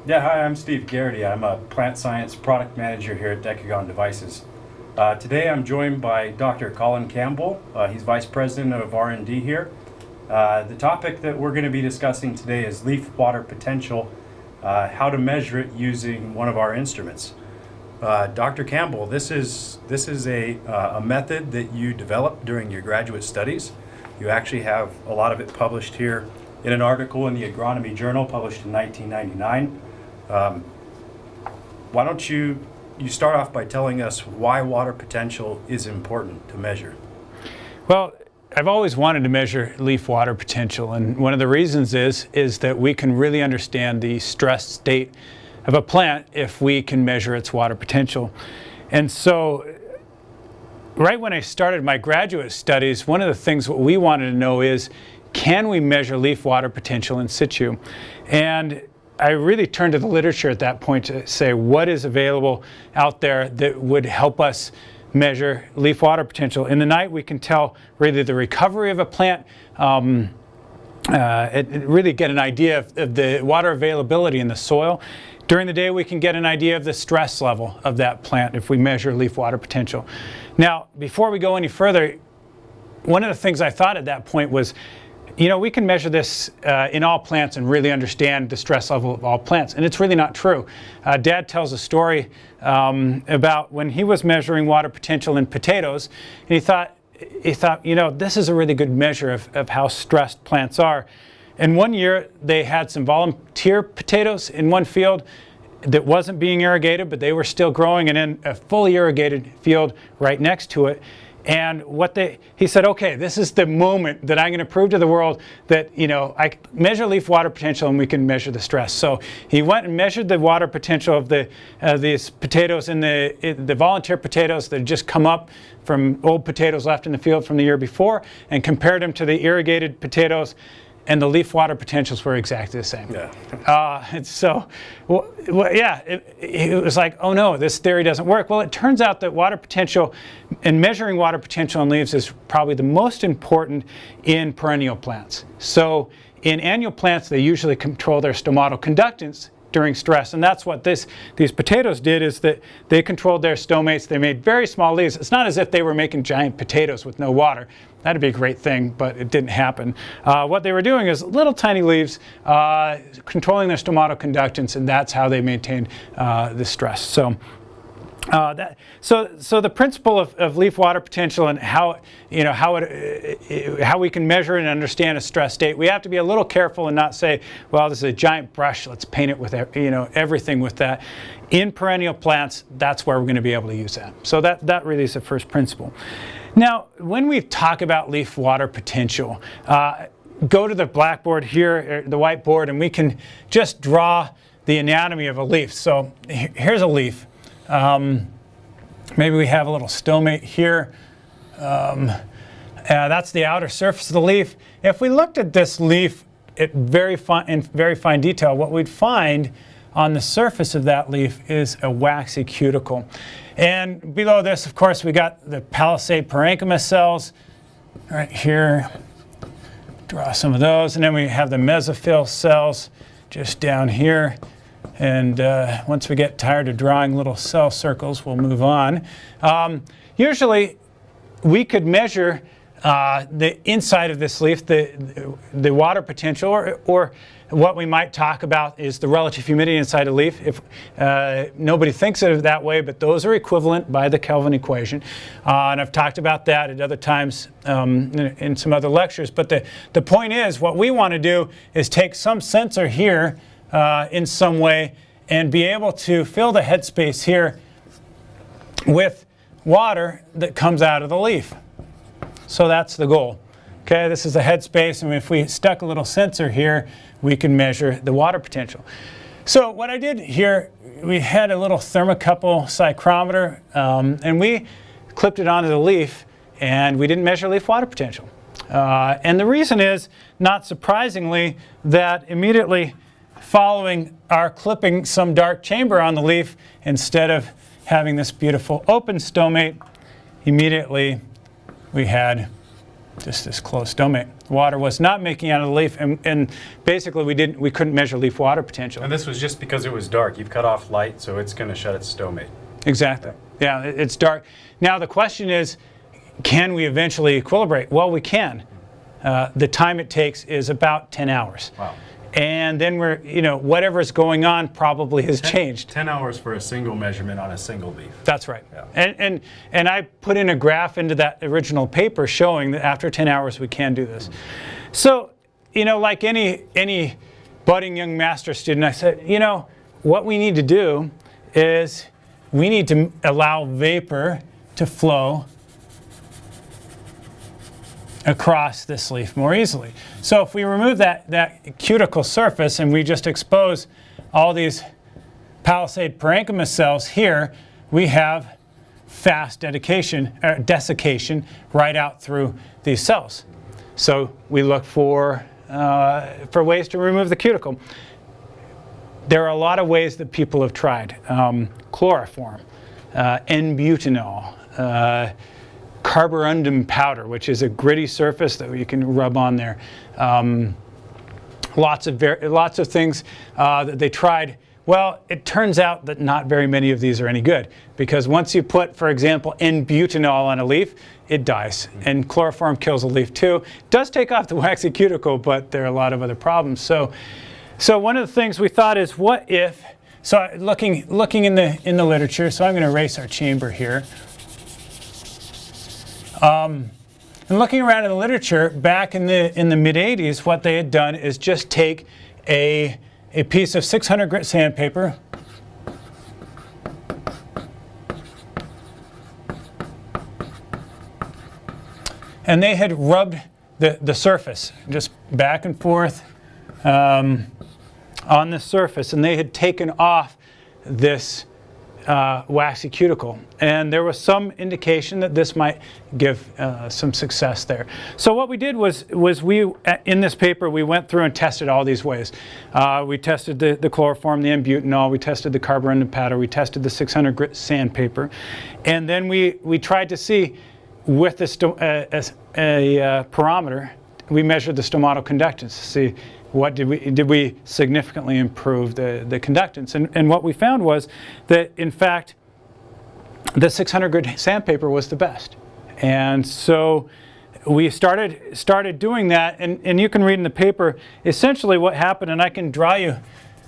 Yeah, hi, I'm Steve Garrity. I'm a plant science product manager here at Decagon Devices. Today I'm joined by Dr. Colin Campbell. He's Vice President of R&D here. The topic that we're going to be discussing today is leaf water potential, how to measure it using one of our instruments. Dr. Campbell, this is a method that you developed during your graduate studies. You actually have a lot of it published here in an article in the Agronomy Journal published in 1999. Why don't you start off by telling us why water potential is important to measure? Well, I've always wanted to measure leaf water potential, and one of the reasons is that we can really understand the stress state of a plant if we can measure its water potential. And so right when I started my graduate studies, one of the things what we wanted to know is, can we measure leaf water potential in situ? And I really turned to the literature at that point to say what is available out there that would help us measure leaf water potential. In the night we can tell really the recovery of a plant, really get an idea of the water availability in the soil. During the day we can get an idea of the stress level of that plant if we measure leaf water potential. Now, before we go any further, one of the things I thought at that point was, you know, we can measure this in all plants and really understand the stress level of all plants, and it's really not true. Dad tells a story about when he was measuring water potential in potatoes, and he thought, you know, this is a really good measure of how stressed plants are. And one year they had some volunteer potatoes in one field that wasn't being irrigated, but they were still growing, and in a fully irrigated field right next to it. And he said, okay, this is the moment that I'm going to prove to the world that, you know, I measure leaf water potential and we can measure the stress. So he went and measured the water potential of these potatoes in the volunteer potatoes that had just come up from old potatoes left in the field from the year before, and compared them to the irrigated potatoes, and the leaf water potentials were exactly the same. Yeah. And so, yeah, it was like, oh no, this theory doesn't work. Well, it turns out that water potential and measuring water potential in leaves is probably the most important in perennial plants. So in annual plants, they usually control their stomatal conductance during stress, and that's what these potatoes did, is that they controlled their stomates. They made very small leaves. It's not as if they were making giant potatoes with no water. That'd be a great thing, but it didn't happen. What they were doing is little tiny leaves controlling their stomatal conductance, and that's how they maintained the stress. So so the principle of leaf water potential and how we can measure and understand a stress state, we have to be a little careful and not say, well, this is a giant brush, let's paint it with everything with that. In perennial plants, that's where we're going to be able to use that. So that really is the first principle. Now, when we talk about leaf water potential, go to the blackboard here, the whiteboard, and we can just draw the anatomy of a leaf. So here's a leaf. Maybe we have a little stomate here. That's the outer surface of the leaf. If we looked at this leaf in very fine detail, what we'd find on the surface of that leaf is a waxy cuticle. And below this, of course, we got the palisade parenchyma cells right here. Draw some of those. And then we have the mesophyll cells just down here. And once we get tired of drawing little cell circles, we'll move on. Usually, we could measure the inside of this leaf, the water potential, or what we might talk about is the relative humidity inside a leaf. If nobody thinks of it that way, but those are equivalent by the Kelvin equation. And I've talked about that at other times in some other lectures. But the point is, what we want to do is take some sensor here in some way and be able to fill the headspace here with water that comes out of the leaf. So that's the goal. Okay, this is the headspace, and if we stuck a little sensor here, we can measure the water potential. So what I did here, we had a little thermocouple psychrometer, and we clipped it onto the leaf, and we didn't measure leaf water potential. And the reason is, not surprisingly, that immediately following our clipping some dark chamber on the leaf, instead of having this beautiful open stomate, immediately we had just this close stomate. Water was not making out of the leaf, and basically we couldn't measure leaf water potential. And this was just because it was dark. You've cut off light, so it's going to shut its stomate. Exactly. Yeah, it's dark. Now the question is, can we eventually equilibrate? Well, we can. The time it takes is about 10 hours. Wow. And then whatever's going on probably has changed. 10 hours for a single measurement on a single leaf. That's right. Yeah. And I put in a graph into that original paper showing that after 10 hours we can do this. So, like any budding young master student, I said, what we need to do is we need to allow vapor to flow across this leaf more easily. So if we remove that cuticle surface and we just expose all these palisade parenchyma cells here, we have fast desiccation right out through these cells. So we look for ways to remove the cuticle. There are a lot of ways that people have tried. Chloroform, N-butanol, carborundum powder, which is a gritty surface that you can rub on there. Lots of things that they tried. Well, it turns out that not very many of these are any good, because once you put, for example, N-butanol on a leaf, it dies. And chloroform kills a leaf too. It does take off the waxy cuticle, but there are a lot of other problems. So one of the things we thought is, what if? So looking in the literature. So I'm going to erase our chamber here. And looking around in the literature, back in the mid-'80s, what they had done is just take a piece of 600 grit sandpaper, and they had rubbed the surface just back and forth on the surface, and they had taken off this waxy cuticle, and there was some indication that this might give some success there. So what we did was we, in this paper, we went through and tested all these ways. We tested the chloroform, the N-butanol, we tested the carborundum powder, we tested the 600 grit sandpaper, and then we tried to see with a pyrometer, we measured the stomatal conductance to see did we significantly improve the conductance? And what we found was that, in fact, the 600 grit sandpaper was the best. And so we started doing that, and you can read in the paper essentially what happened, and I can draw you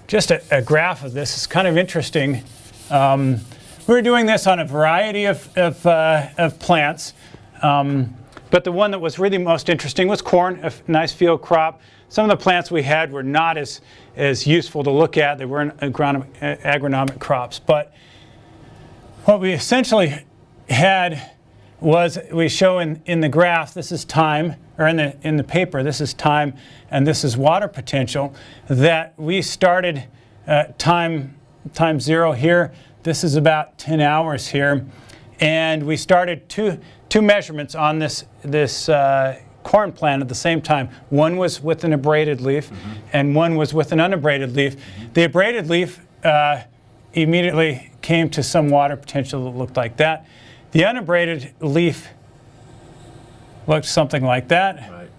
just a graph of this. It's kind of interesting. We were doing this on a variety of plants, but the one that was really most interesting was corn, a nice field crop. Some of the plants we had were not as useful to look at. They weren't agronomic crops. But what we essentially had was, we show in the graph, this is time, or in the paper, this is time, and this is water potential, that we started time zero here. This is about 10 hours here. And we started two measurements on this corn plant at the same time. One was with an abraded leaf, and one was with an unabraded leaf. The abraded leaf immediately came to some water potential that looked like that. The unabraded leaf looked something like that, right.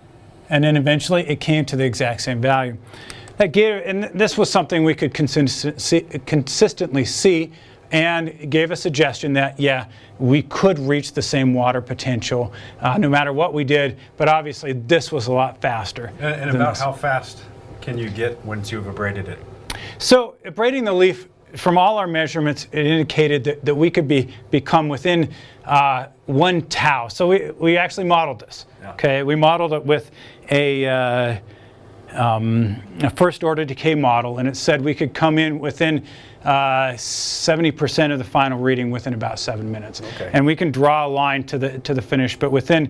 And then eventually it came to the exact same value. That gave, and this was something we could consistently see, and gave a suggestion that, yeah, we could reach the same water potential no matter what we did, but obviously this was a lot faster. And about how fast can you get once you've abraded it? So abrading the leaf, from all our measurements, it indicated that we could become within 1 tau. So we actually modeled this. Yeah. Okay, we modeled it with a first order decay model, and it said we could come in within 70% of the final reading within about 7 minutes. Okay. And we can draw a line to the finish, but within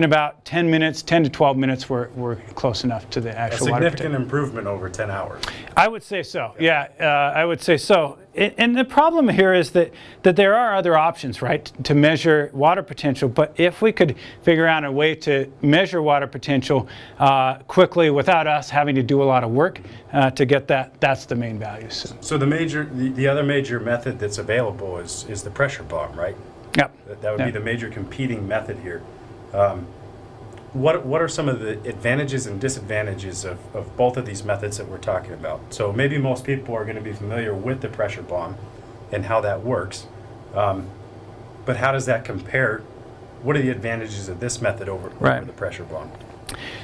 about 10 minutes, 10 to 12 minutes, we're close enough to the actual water. A significant improvement over 10 hours. I would say so. Yeah, I would say so. And the problem here is that there are other options, right, to measure water potential. But if we could figure out a way to measure water potential quickly without us having to do a lot of work to get that, that's the main value. So the other major method that's available is the pressure bomb, right? Yep. That would be the major competing method here. what are some of the advantages and disadvantages of both of these methods that we're talking about? So maybe most people are going to be familiar with the pressure bomb and how that works, but how does that compare? What are the advantages of this method over the pressure bomb?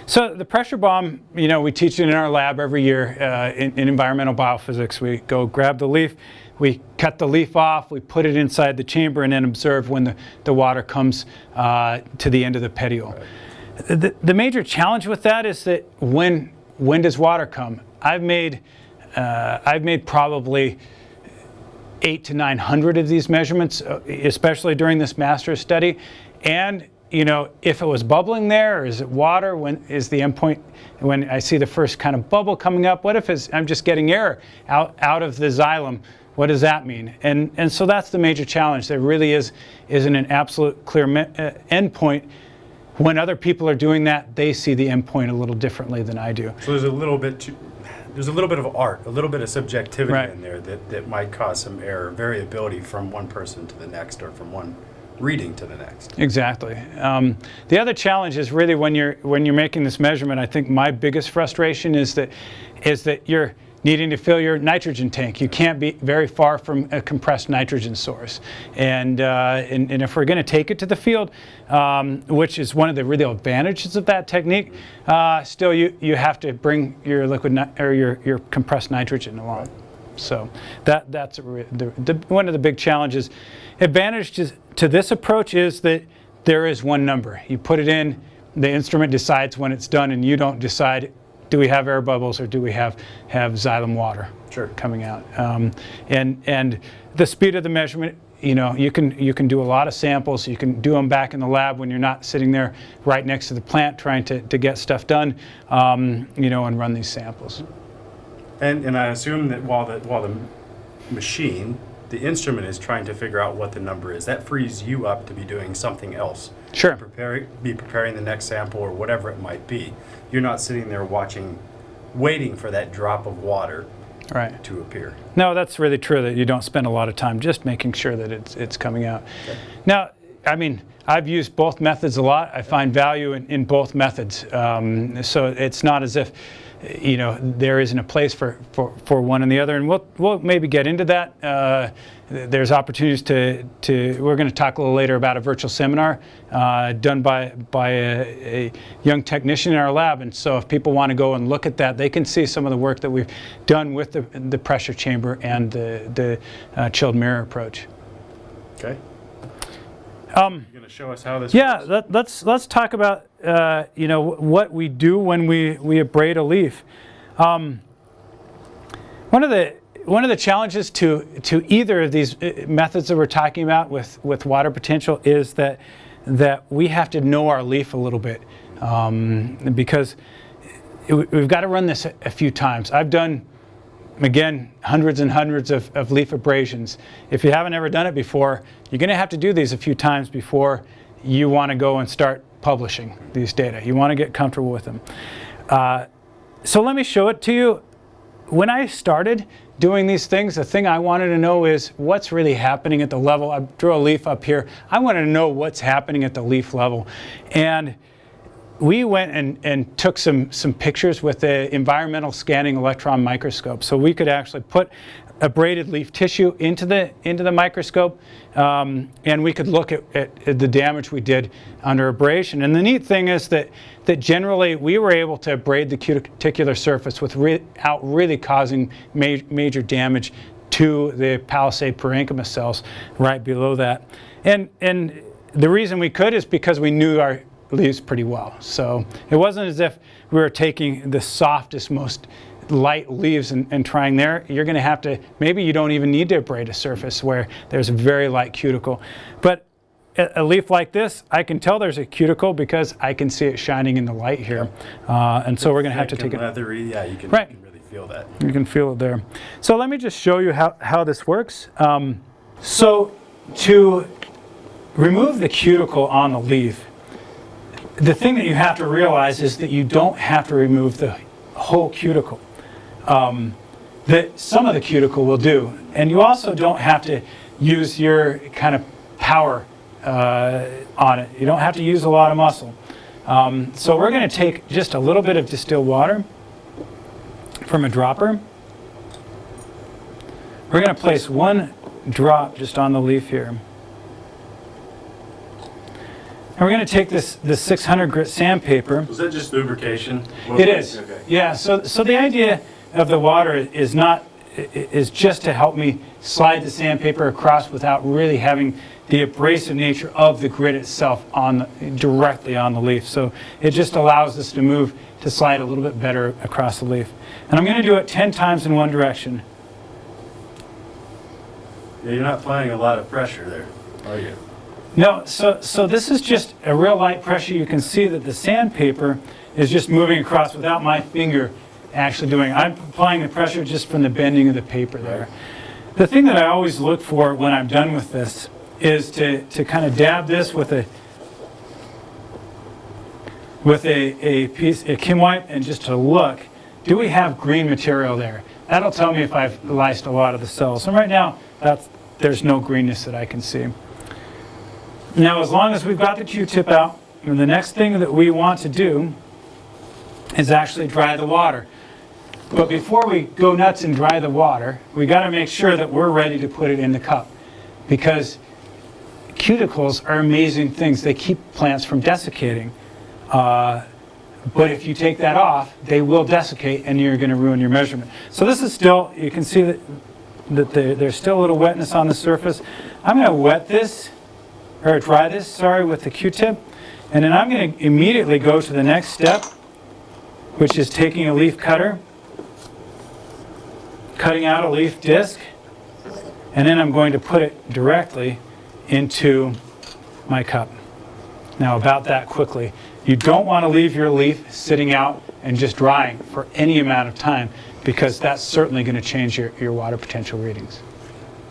So the pressure bomb, you know, we teach it in our lab every year in environmental biophysics. We go grab the leaf, we cut the leaf off, we put it inside the chamber, and then observe when the water comes to the end of the petiole. Right. The major challenge with that is that when does water come? I've made probably 800 to 900 of these measurements, especially during this master's study, and you know, if it was bubbling there, or is it water? When is the endpoint? When I see the first kind of bubble coming up, what if I'm just getting air out of the xylem? What does that mean? And so that's the major challenge. There really isn't an absolute clear endpoint. When other people are doing that, they see the endpoint a little differently than I do. So there's a little bit of art, a little bit of subjectivity in there that might cause some error, variability from one person to the next, or from one reading to the next. Exactly. The other challenge is really when you're making this measurement. I think my biggest frustration is that you're needing to fill your nitrogen tank. You can't be very far from a compressed nitrogen source, and if we're going to take it to the field, which is one of the real advantages of that technique, still you have to bring your liquid or your compressed nitrogen along. So that's one of the big challenges. Advantage to this approach is that there is one number. You put it in, the instrument decides when it's done, and you don't decide, do we have air bubbles or do we have xylem water coming out? And the speed of the measurement, you know, you can do a lot of samples. You can do them back in the lab when you're not sitting there right next to the plant trying to get stuff done, you know, and run these samples. And I assume that while the machine, the instrument, is trying to figure out what the number is, that frees you up to be doing something else. Sure. Be preparing the next sample or whatever it might be. You're not sitting there waiting for that drop of water to appear. No, that's really true, that you don't spend a lot of time just making sure that it's coming out. Okay. Now, I mean, I've used both methods a lot. I find value in both methods. So it's not as if, you know, there isn't a place for one and the other, and we'll maybe get into that. There's opportunities we're going to talk a little later about a virtual seminar done by a young technician in our lab, and so if people want to go and look at that, they can see some of the work that we've done with the pressure chamber and the chilled mirror approach. Okay. You're going to show us how this works? Yeah, let's talk about you know, what we do when we abrade a leaf. One of the challenges to either of these methods that we're talking about with water potential is that we have to know our leaf a little bit, because we've got to run this a few times. I've done, again, hundreds and hundreds of leaf abrasions. If you haven't ever done it before, you're going to have to do these a few times before you want to go and start publishing these data. You want to get comfortable with them. So let me show it to you. When I started doing these things, the thing I wanted to know is what's really happening at the level. I drew a leaf up here. I wanted to know what's happening at the leaf level. And we went and took some pictures with the environmental scanning electron microscope. So we could actually put abraded leaf tissue into the microscope, and we could look at the damage we did under abrasion. And the neat thing is that generally we were able to abrade the cuticular surface without really causing major damage to the palisade parenchyma cells right below that. And the reason we could is because we knew our leaves pretty well. So it wasn't as if we were taking the softest, most light leaves and trying there. You're going to have to, maybe you don't even need to abrade a surface where there's a very light cuticle. But a leaf like this, I can tell there's a cuticle because I can see it shining in the light here. And so we're going to have to take it. Leathery, yeah, you can really feel that. You can feel it there. So let me just show you how this works. So to remove the cuticle on the leaf, the thing that you have to realize is that you don't have to remove the whole cuticle. That some of the cuticle will do. And you also don't have to use your kind of power on it. You don't have to use a lot of muscle. So we're going to take just a little bit of distilled water from a dropper. We're going to place 1 drop just on the leaf here. And we're going to take this 600 grit sandpaper. Was that just lubrication? It is. Okay. Yeah. So the idea of the water is just to help me slide the sandpaper across without really having the abrasive nature of the grit itself directly on the leaf. So it just allows us to slide a little bit better across the leaf. And I'm going to do it 10 times in one direction. Yeah, you're not applying a lot of pressure there, are you? No, so this is just a real light pressure. You can see that the sandpaper is just moving across without my finger actually doing it. I'm applying the pressure just from the bending of the paper there. The thing that I always look for when I'm done with this is to kind of dab this with a Kim wipe and just to look, do we have green material there? That'll tell me if I've lysed a lot of the cells. And right now, there's no greenness that I can see. Now, as long as we've got the Q-tip out, and the next thing that we want to do is actually dry the water. But before we go nuts and dry the water, we got to make sure that we're ready to put it in the cup, because cuticles are amazing things. They keep plants from desiccating. But if you take that off, they will desiccate and you're going to ruin your measurement. So this is still, you can see that there's still a little wetness on the surface. I'm going to dry this, with the Q-tip. And then I'm going to immediately go to the next step, which is taking a leaf cutter, cutting out a leaf disc, and then I'm going to put it directly into my cup. Now, about that quickly. You don't want to leave your leaf sitting out and just drying for any amount of time, because that's certainly going to change your water potential readings.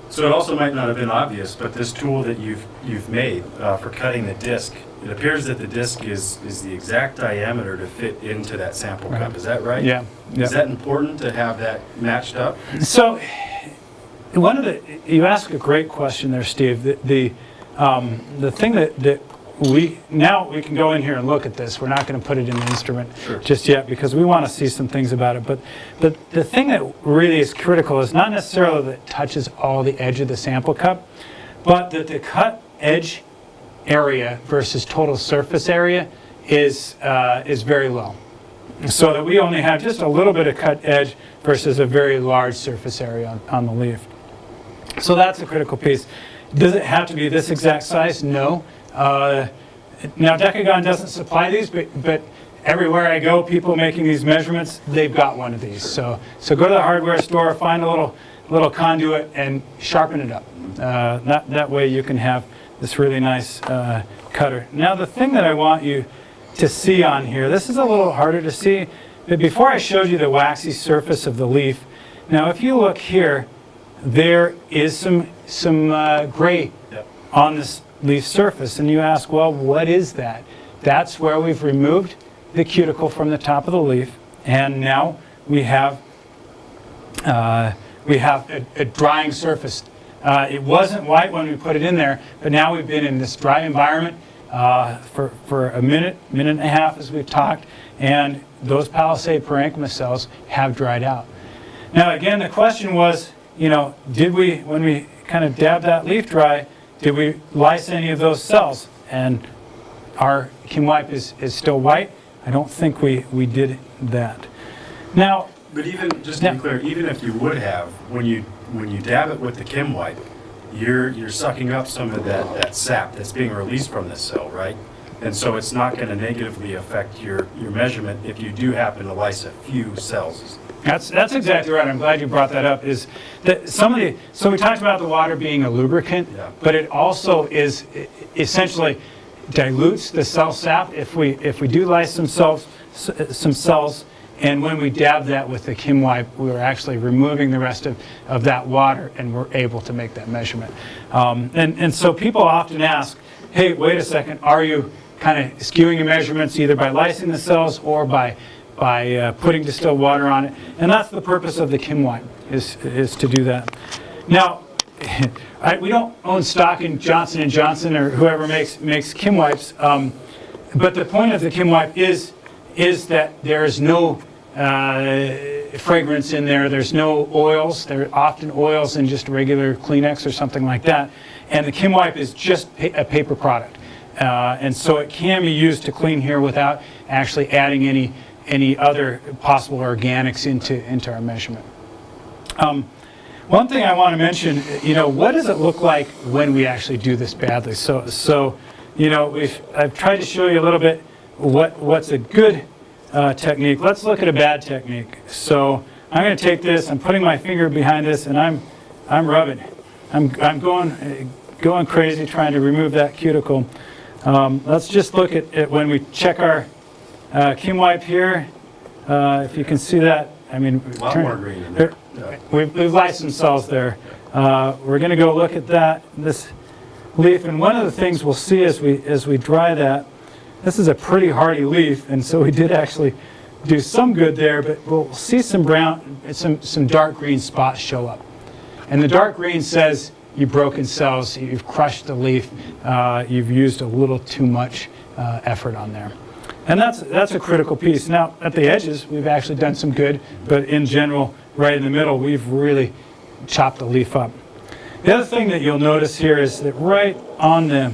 So it also might not have been obvious, but this tool that you've made for cutting the disc, it appears that the disc is the exact diameter to fit into that sample cup. Is that right? Yeah. Is that important to have that matched up? So, you ask a great question there, Steve. The thing that we can go in here and look at this. We're not going to put it in the instrument just yet, because we want to see some things about it. But the thing that really is critical is not necessarily that it touches all the edge of the sample cup, but that the cut edge area versus total surface area is very low. So that we only have just a little bit of cut edge versus a very large surface area on the leaf. So that's a critical piece. Does it have to be this exact size? No. Now, Decagon doesn't supply these, but everywhere I go, people making these measurements, they've got one of these. So go to the hardware store, find a little conduit, and sharpen it up. That way you can have this really nice cutter. Now, the thing that I want you to see on here, this is a little harder to see, but before I showed you the waxy surface of the leaf, now if you look here, there is some gray on this leaf surface, and you ask, well, what is that? That's where we've removed the cuticle from the top of the leaf, and now we have a drying surface. It wasn't white when we put it in there, but now we've been in this dry environment for a minute and a half, as we've talked, and those Palisade parenchyma cells have dried out. Now, again, the question was, did we, when we kind of dabbed that leaf dry, did we lyse any of those cells? And our Kim wipe is still white. I don't think we did that. Now, but even, just to be clear, even if you would have, when you dab it with the Kim wipe, you're sucking up some of that sap that's being released from this cell, right? And so it's not going to negatively affect your measurement if you do happen to lyse a few cells. That's exactly right. I'm glad you brought that up. Is that so we talked about the water being a lubricant, but it also is essentially dilutes the cell sap if we do lyse some cells, and when we dab that with the Kim wipe, we're actually removing the rest of that water, and we're able to make that measurement. And so people often ask, hey, wait a second, are you kind of skewing your measurements either by lysing the cells or by putting distilled water on it? And that's the purpose of the Kim wipe, is to do that. Now, we don't own stock in Johnson & Johnson or whoever makes Kim wipes. But the point of the Kim wipe is that there is no fragrance in there. There's no oils. There are often oils in just regular Kleenex or something like that. And the Kim wipe is just a paper product. And so it can be used to clean here without actually adding any other possible organics into our measurement. One thing I want to mention, what does it look like when we actually do this badly? So I've tried to show you a little bit what's a good technique. Let's look at a bad technique. So I'm going to take this, I'm putting my finger behind this, and I'm rubbing. I'm going crazy trying to remove that cuticle. Let's just look at when we check our Kim wipe here. If you can see that, I mean, A lot more green in there. Yeah. We've licensed cells there. We're going to go look at this leaf, and one of the things we'll see as we dry that, this is a pretty hardy leaf, and so we did actually do some good there, but we'll see some brown, some dark green spots show up. And the dark green says you've broken cells, you've crushed the leaf, you've used a little too much effort on there. And that's a critical piece. Now, at the edges, we've actually done some good, but in general, right in the middle, we've really chopped the leaf up. The other thing that you'll notice here is that right on the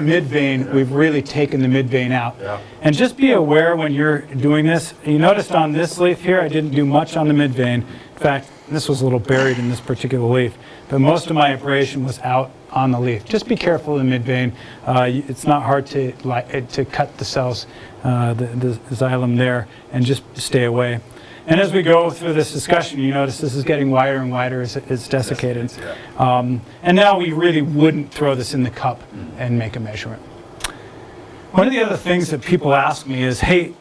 mid vein, we've really taken the mid vein out. Yeah. And just be aware when you're doing this. You noticed on this leaf here, I didn't do much on the mid vein. In fact, this was a little buried in this particular leaf, but most of my abrasion was out on the leaf. Just be careful in the mid vein. It's not hard to cut the cells, the xylem there, and just stay away. And as we go through this discussion, you notice this is getting wider and wider as it's desiccated. Yeah. And now we really wouldn't throw this in the cup and make a measurement. One of the other things that people ask me is, hey,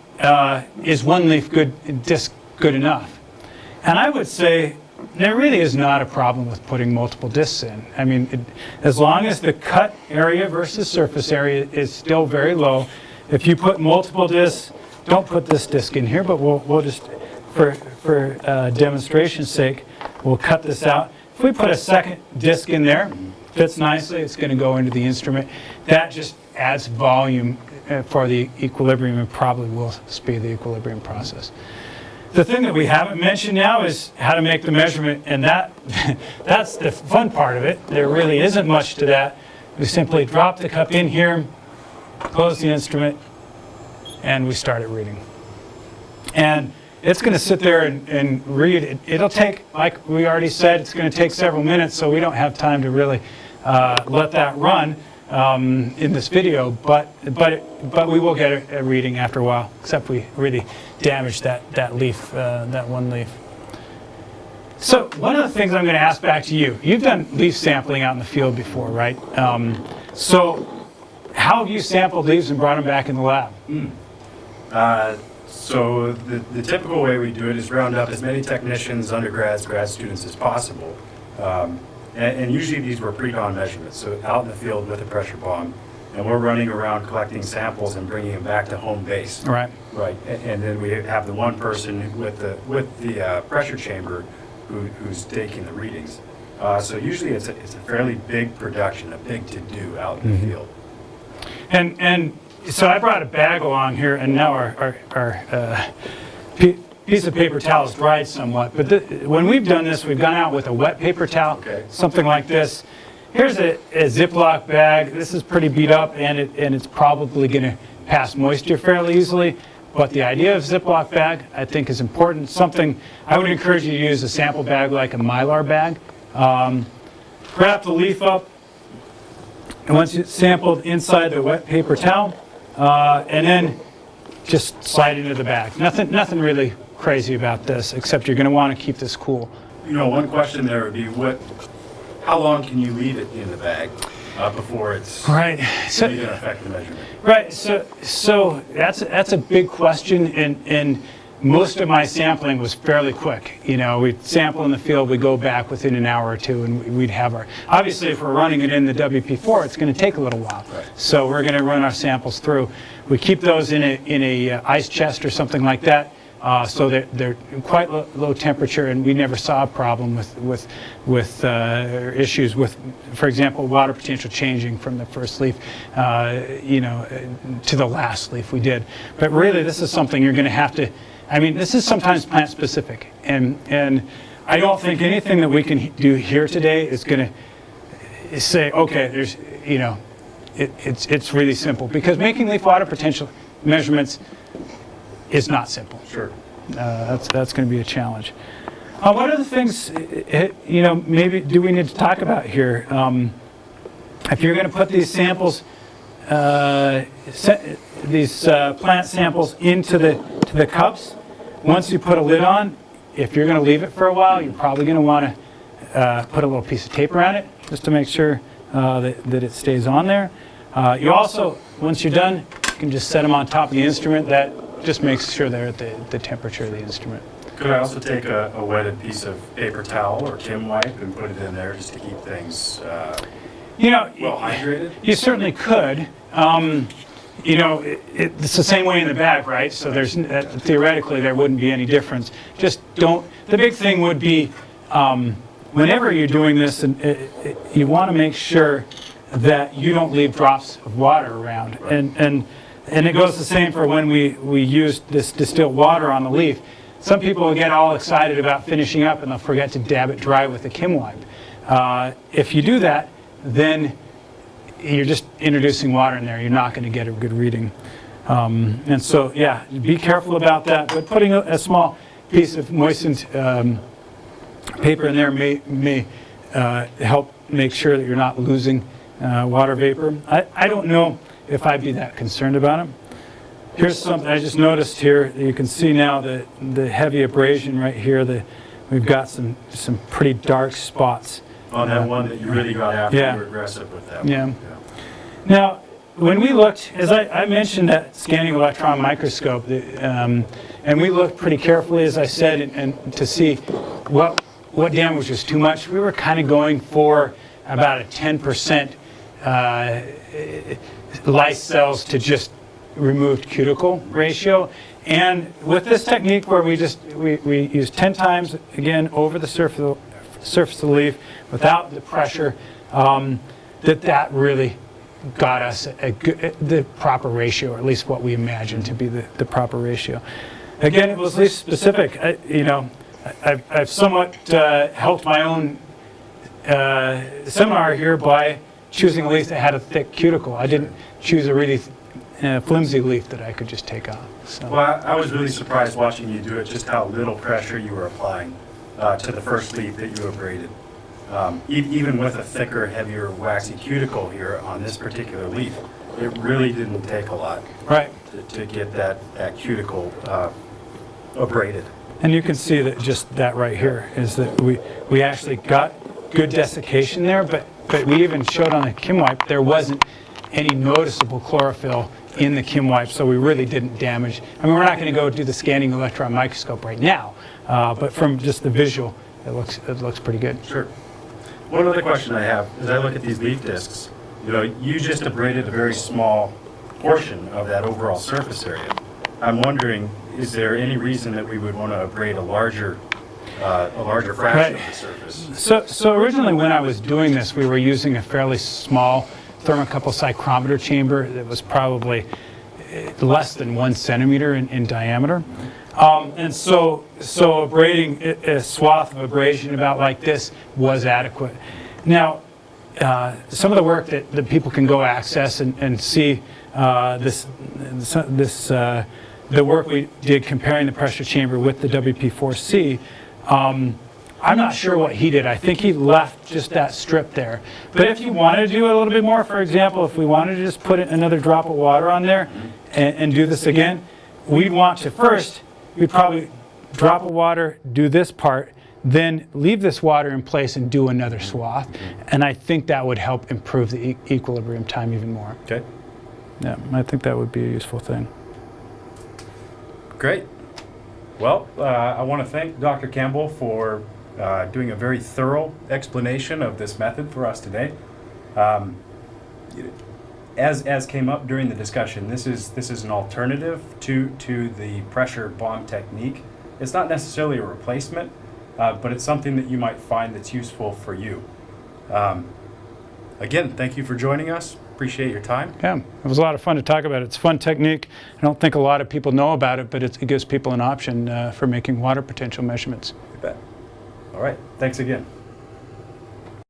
is one leaf disc good enough? And I would say there really is not a problem with putting multiple discs in. I mean, as long as the cut area versus surface area is still very low, if you put multiple discs, don't put this disc in here, but we'll just, for demonstration's sake, we'll cut this out. If we put a second disc in there, fits nicely, it's going to go into the instrument. That just adds volume for the equilibrium and probably will speed the equilibrium process. The thing that we haven't mentioned now is how to make the measurement, and that's the fun part of it. There really isn't much to that. We simply drop the cup in here, close the instrument, and we start it reading. And it's going to sit there and read. It'll take, like we already said, it's going to take several minutes, so we don't have time to really let that run in this video, but we will get a reading after a while, except we really damaged that leaf, that one leaf. So one of the things I'm going to ask back to you, you've done leaf sampling out in the field before, right? So how have you sampled leaves and brought them back in the lab? So the typical way we do it is round up as many technicians, undergrads, grad students as possible. And usually these were pre-dawn measurements, so out in the field with a pressure bomb. And we're running around collecting samples and bringing them back to home base. Right. Right. And then we have the one person with the pressure chamber who's taking the readings. So usually it's a fairly big production, a big to-do out in the field. And so I brought a bag along here, and now our piece of paper towel is dried somewhat. But when we've done this, we've gone out with a wet paper towel, something like this. Here's a Ziploc bag. This is pretty beat up, and it's probably going to pass moisture fairly easily. But the idea of Ziploc bag, I think, is important. Something I would encourage you to use a sample bag like a Mylar bag. Wrap the leaf up, and once it's sampled inside the wet paper towel, and then just slide into the bag. Nothing really crazy about this, except you're going to want to keep this cool. You know, one question there would be, how long can you leave it in the bag before it's right? So going to affect the measurement? Right. So that's a big question, and most of my sampling was fairly quick. You know, we'd sample in the field, we go back within an hour or two, and we'd have our. Obviously, if we're running it in the WP4, it's going to take a little while. Right. So we're going to run our samples through. We keep those in a ice chest or something like that. so they're quite low temperature, and we never saw a problem with issues with, for example, water potential changing from the first leaf, to the last leaf we did. But really, this is something you're going to have to. I mean, this is sometimes plant specific, and I don't think anything that we can do here today is going to say, okay, there's, it's really simple, because making leaf water potential measurements is not simple. Sure. That's going to be a challenge. What other things, maybe do we need to talk about here? If you're going to put these samples, these plant samples into the cups, once you put a lid on, if you're going to leave it for a while, you're probably going to want to put a little piece of tape around it just to make sure that it stays on there. You also, once you're done, you can just set them on top of the instrument. That just makes sure they're at the temperature of the instrument. Could I also take a wetted piece of paper towel or Kim wipe and put it in there just to keep things well hydrated? You certainly could. It's the same way in the bag, right? So there's theoretically there wouldn't be any difference. Just don't. The big thing would be whenever you're doing this, and you want to make sure that you don't leave drops of water around. Right. And it goes the same for when we use this distilled water on the leaf. Some people will get all excited about finishing up and they'll forget to dab it dry with a Kim wipe. If you do that, then you're just introducing water in there. You're not going to get a good reading. And so, yeah, be careful about that. But putting a small piece of moistened paper in there may help make sure that you're not losing water vapor. I don't know if I'd be that concerned about them. Here's something I just noticed here. You can see now the heavy abrasion right here. We've got some pretty dark spots. On that one that you really got after, yeah. you were aggressive with that Yeah. one. Now, when we looked, as I mentioned that scanning electron microscope, and we looked pretty carefully, as I said, and to see what damage was too much. We were kind of going for about a 10% lyse cells to just removed cuticle ratio. And with this technique where we use 10 times, again, over the surface of the leaf without the pressure, that really got us the proper ratio, or at least what we imagined to be the proper ratio. Again, it was leaf specific. I've somewhat helped my own seminar here by choosing a leaf that had a thick cuticle. I didn't choose a really flimsy leaf that I could just take off. So. Well, I was really surprised watching you do it, just how little pressure you were applying to the first leaf that you abraded. Even with a thicker, heavier, waxy cuticle here on this particular leaf, it really didn't take a lot to get that cuticle abraded. And you can see that just that right here is that we actually got good desiccation there, but we even showed on the Kim wipe there wasn't any noticeable chlorophyll in the Kim wipe, so we really didn't damage. I mean, we're not going to go do the scanning electron microscope right now, but from just the visual, it looks pretty good. Sure. One other question I have, as I look at these leaf discs, you just abraded a very small portion of that overall surface area. I'm wondering, is there any reason that we would want to abrade a larger fraction of the surface? So originally when I was doing this, we were using a fairly small thermocouple psychrometer chamber that was probably less than 1 centimeter in diameter. And so abrading a swath of abrasion about like this was adequate. Now, some of the work that people can go access and see the work we did comparing the pressure chamber with the WP4C, I'm not sure what he did. I think he left just that strip there. But if you wanted to do a little bit more, for example, if we wanted to just put another drop of water on there and do this again, we'd want to first, we'd probably drop of water, do this part, then leave this water in place and do another swath. And I think that would help improve the equilibrium time even more. Okay. Yeah, I think that would be a useful thing. Great. Well, I want to thank Dr. Campbell for doing a very thorough explanation of this method for us today. as came up during the discussion, this is an alternative to the pressure bomb technique. It's not necessarily a replacement, but it's something that you might find that's useful for you. Again, thank you for joining us. Appreciate your time. Yeah, it was a lot of fun to talk about it. It's a fun technique. I don't think a lot of people know about it, but it gives people an option for making water potential measurements. You bet. All right, thanks again.